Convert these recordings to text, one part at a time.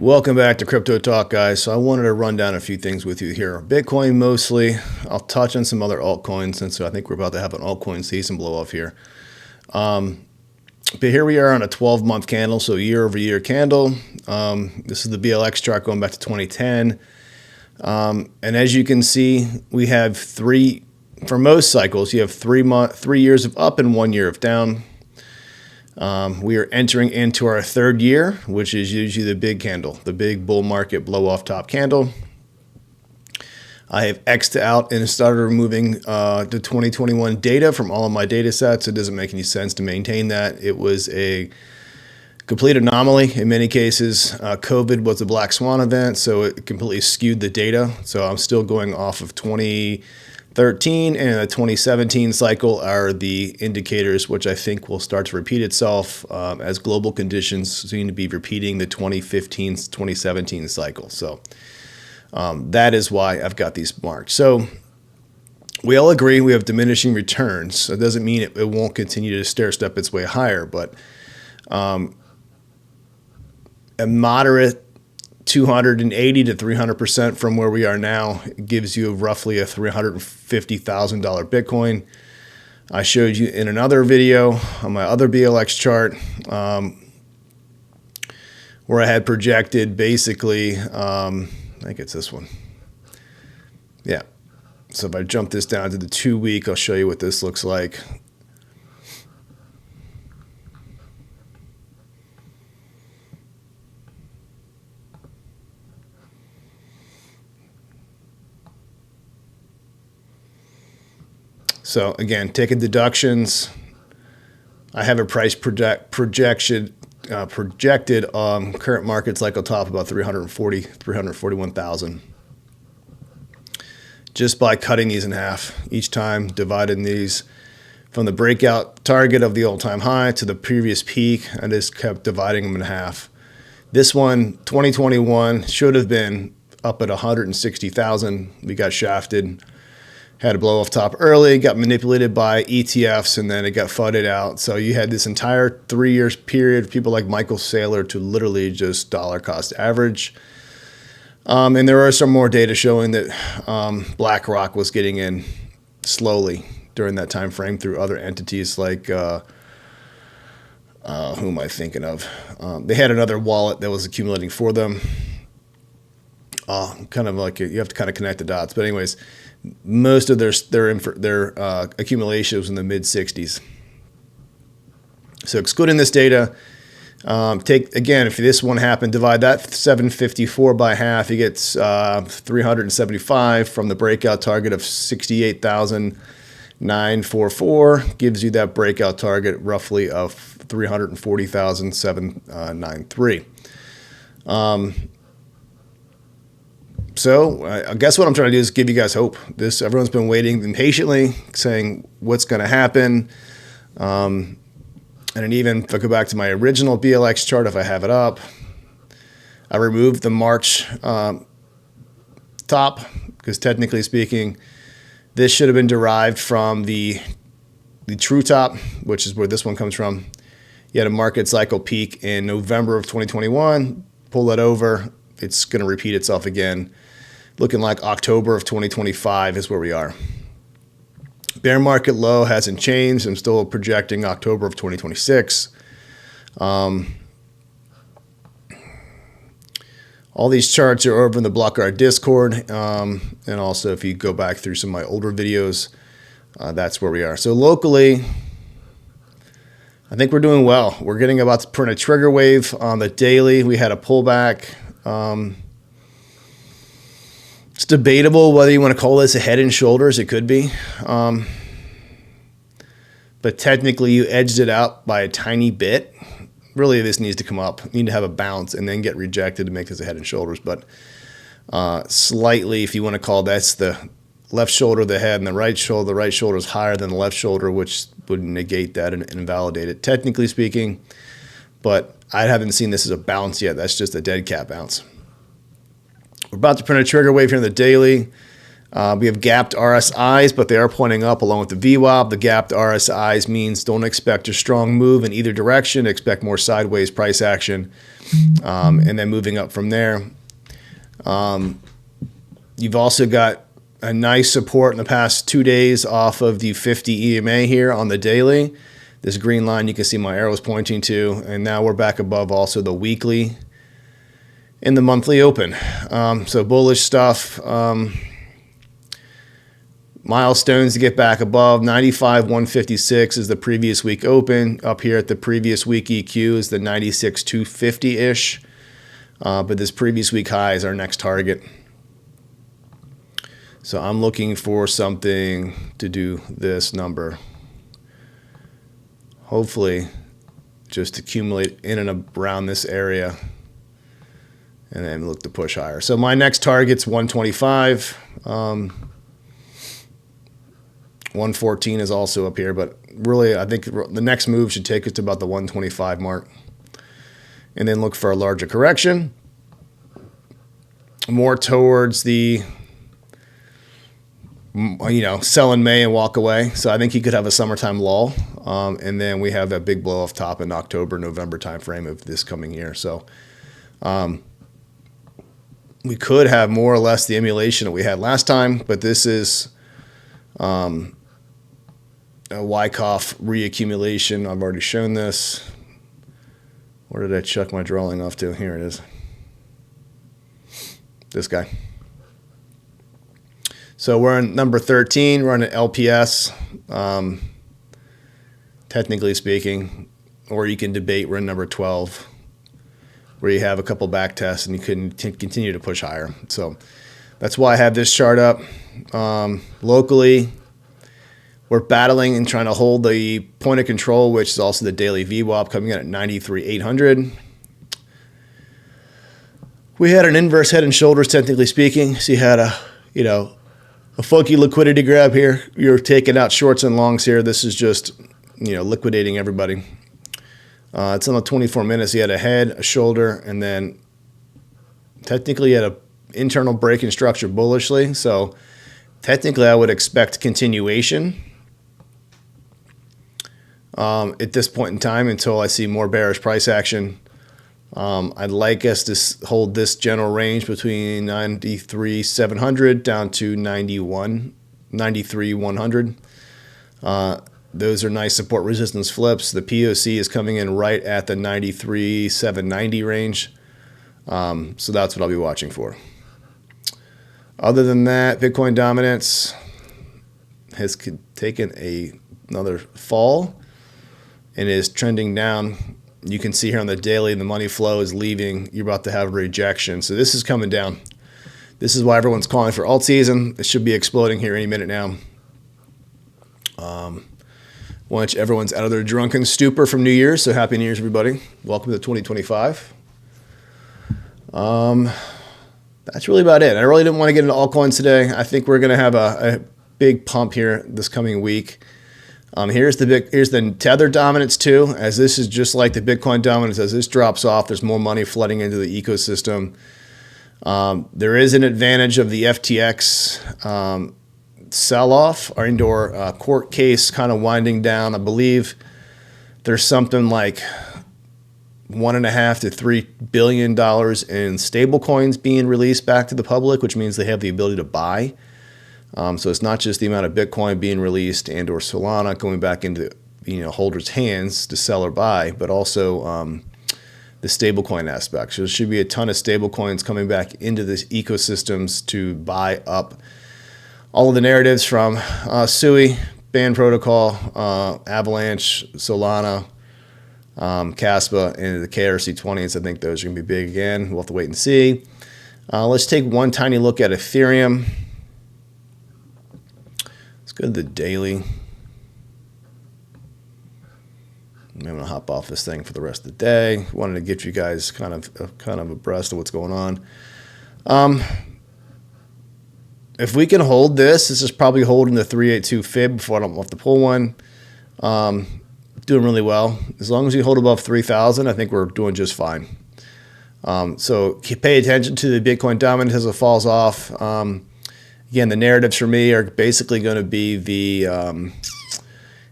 Welcome back to Crypto Talk, guys. So I wanted to run down a few things with you here. Bitcoin mostly. I'll touch on some other altcoins since I think we're about to have an altcoin season blow off here. But here we are on a 12-month candle, so year-over-year candle. This is the BLX chart going back to 2010. And as you can see, we have for most cycles, you have 3 years of up and 1 year of down. We are entering into our third year, which is usually the big candle, the big bull market blow off top candle. I have X'd out and started removing the 2021 data from all of my data sets. It doesn't make any sense to maintain that. It was a complete anomaly in many cases. COVID was a black swan event, so it completely skewed the data. So I'm still going off of 2013 and the 2017 cycle are the indicators, which I think will start to repeat itself as global conditions seem to be repeating the 2015-2017 cycle. So that is why I've got these marked. So we all agree we have diminishing returns. It doesn't mean it won't continue to stair step its way higher, but a moderate 280 to 300% from where we are now gives you roughly a $350,000 Bitcoin. I showed you in another video on my other BLX chart where I had projected basically, I think it's this one. Yeah. So if I jump this down to the 2 week, I'll show you what this looks like. So again, taking deductions, I have a price projected current market cycle top about 341,000. Just by cutting these in half each time, dividing these from the breakout target of the all-time high to the previous peak, I just kept dividing them in half. This one, 2021, should have been up at 160,000. We got shafted. Had a blow off top early, got manipulated by ETFs, and then it got fudded out. So you had this entire 3 years period of people like Michael Saylor to literally just dollar cost average. And there are some more data showing that BlackRock was getting in slowly during that time frame through other entities like, who am I thinking of? They had another wallet that was accumulating for them. Kind of like you have to kind of connect the dots. But anyways, most of their accumulation was in the mid 60s. So excluding this data, again, if this one happened, divide that 754 by half, you get 375 from the breakout target of 68,944, gives you that breakout target roughly of 340,793. So I guess what I'm trying to do is give you guys hope. Everyone's been waiting impatiently, saying what's going to happen. And even if I go back to my original BLX chart, if I have it up, I removed the March top because technically speaking, this should have been derived from the true top, which is where this one comes from. You had a market cycle peak in November of 2021. Pull that over. It's going to repeat itself again. Looking like October of 2025 is where we are. Bear market low hasn't changed. I'm still projecting October of 2026. All these charts are over in the BlockGuard Discord. And also if you go back through some of my older videos, that's where we are. So locally, I think we're doing well. We're getting about to print a trigger wave on the daily. We had a pullback. It's debatable whether you want to call this a head and shoulders. It could be. But technically, you edged it out by a tiny bit. Really, this needs to come up. You need to have a bounce and then get rejected to make this a head and shoulders. But slightly, if you want to call that's the left shoulder of the head and the right shoulder is higher than the left shoulder, which would negate that and invalidate it, technically speaking. But I haven't seen this as a bounce yet. That's just a dead cat bounce. We're about to print a trigger wave here in the daily. We have gapped RSIs, but they are pointing up along with the VWAP. The gapped RSIs means don't expect a strong move in either direction. Expect more sideways price action, and then moving up from there. You've also got a nice support in the past 2 days off of the 50 EMA here on the daily. This green line you can see my arrows pointing to, and now we're back above also the weekly and the monthly open. So bullish stuff. Milestones to get back above 95,156 is the previous week open. Up here at the previous week EQ is the 96,250-ish. But this previous week high is our next target. So I'm looking for something to do this number. Hopefully just accumulate in and around this area and then look to push higher. So my next target's 125. 114 is also up here, but really I think the next move should take us to about the 125 mark. And then look for a larger correction. More towards the, sell in May and walk away. So I think he could have a summertime lull. And then we have that big blow off top in October, November timeframe of this coming year. So we could have more or less the emulation that we had last time, but this is a Wyckoff reaccumulation. I've already shown this. Where did I chuck my drawing off to? Here it is. This guy. So we're on number 13. We're on an LPS, technically speaking, or you can debate we're in number 12, where you have a couple back tests and you can continue to push higher. So that's why I have this chart up. Locally, we're battling and trying to hold the point of control, which is also the daily VWAP, coming in at 93,800. We had an inverse head and shoulders, technically speaking. So you had a funky liquidity grab here. You're taking out shorts and longs here. This is just, liquidating everybody. It's on the 24 minutes. You had a head, a shoulder, and then technically you had an internal break in structure bullishly. So technically I would expect continuation at this point in time until I see more bearish price action. I'd like us to hold this general range between 93,700 down to 93,100. Those are nice support resistance flips. The POC is coming in right at the 93,790 range. So that's what I'll be watching for. Other than that, Bitcoin dominance has taken another fall and is trending down. You can see here on the daily, the money flow is leaving. You're about to have a rejection. So this is coming down. This is why everyone's calling for alt season. It should be exploding here any minute now. Once everyone's out of their drunken stupor from New Year's. So happy New Year's, everybody. Welcome to 2025. That's really about it. I really didn't want to get into altcoins today. I think we're going to have a big pump here this coming week. Here's the Tether dominance too, as this is just like the Bitcoin dominance. As this drops off, there's more money flooding into the ecosystem. There is an advantage of the FTX sell-off or indoor court case kind of winding down. I believe there's something like $1.5 to $3 billion in stable coins being released back to the public, which means they have the ability to buy. So it's not just the amount of Bitcoin being released and or Solana going back into holders' hands to sell or buy, but also the stablecoin aspect. So there should be a ton of stablecoins coming back into this ecosystems to buy up all of the narratives from Sui, Band Protocol, Avalanche, Solana, Caspa, and the KRC20s. I think those are going to be big again. We'll have to wait and see. Let's take one tiny look at Ethereum. Go to the daily. I'm going to hop off this thing for the rest of the day. Wanted to get you guys kind of abreast of what's going on. If we can hold this is probably holding the 382 fib before I don't have to pull one. Doing really well. As long as we hold above 3,000, I think we're doing just fine. So pay attention to the Bitcoin dominance as it falls off. Again, the narratives for me are basically going to be the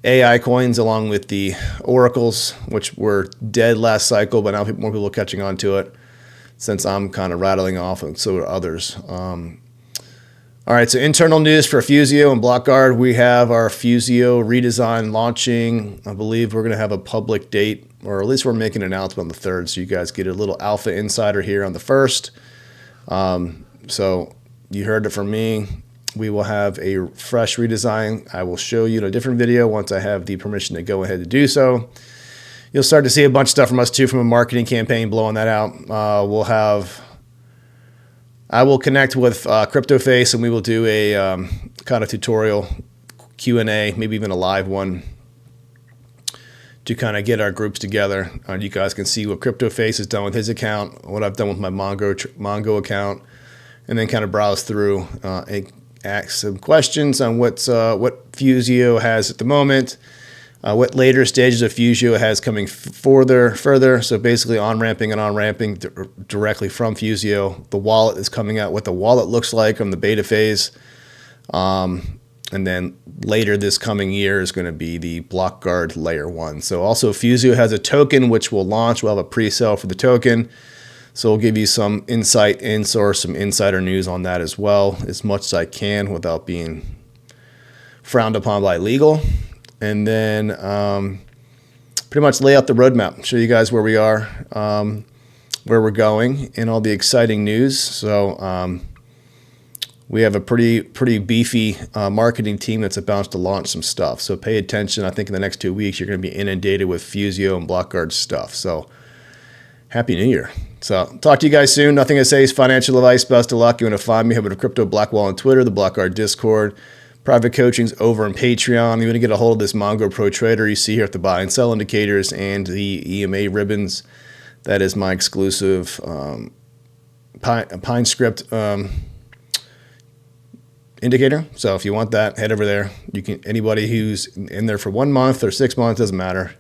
AI coins along with the oracles, which were dead last cycle, but now more people are catching on to it since I'm kind of rattling off, and so are others. All right, so internal news for Fusio and BlockGuard. We have our Fusio redesign launching. I believe we're going to have a public date, or at least we're making an announcement on the 3rd, so you guys get a little alpha insider here on the 1st. So you heard it from me. We will have a fresh redesign. I will show you in a different video once I have the permission to go ahead to do so. You'll start to see a bunch of stuff from us too, from a marketing campaign blowing that out. I will connect with CryptoFace, and we will do a kind of tutorial Q&A, maybe even a live one, to kind of get our groups together. You guys can see what CryptoFace has done with his account, what I've done with my mongo account, and then kind of browse through and ask some questions on what Fusio has at the moment, what later stages of Fusio has coming further. So basically on-ramping and on-ramping directly from Fusio. The wallet is coming out, what the wallet looks like from the beta phase. And then later this coming year is going to be the BlockGuard Layer 1. So also Fusio has a token which will launch. We'll have a pre-sale for the token. So we'll give you some insight or some insider news on that as well, as much as I can without being frowned upon by legal. And then pretty much lay out the roadmap, show you guys where we are, where we're going, and all the exciting news. So we have a pretty beefy marketing team that's about to launch some stuff. So pay attention. I think in the next 2 weeks, you're going to be inundated with Fusio and BlockGuard stuff. So Happy New Year. So talk to you guys soon. Nothing to say is financial advice. Best of luck. You want to find me over to Crypto Blackwall on Twitter, the BlockGuard Discord. Private coaching's over on Patreon. You want to get a hold of this Mongo Pro Trader you see here at the buy and sell indicators and the EMA ribbons. That is my exclusive Pine Script indicator. So if you want that, head over there. You can. Anybody who's in there for 1 month or 6 months, doesn't matter.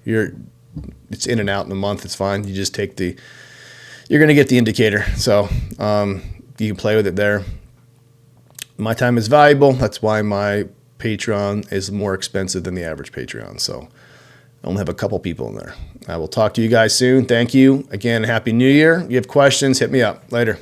It's in and out in a month. It's fine. You just take you're going to get the indicator. So you can play with it there. My time is valuable. That's why my Patreon is more expensive than the average Patreon. So I only have a couple people in there. I will talk to you guys soon. Thank you. Again, Happy New Year. If you have questions, hit me up. Later.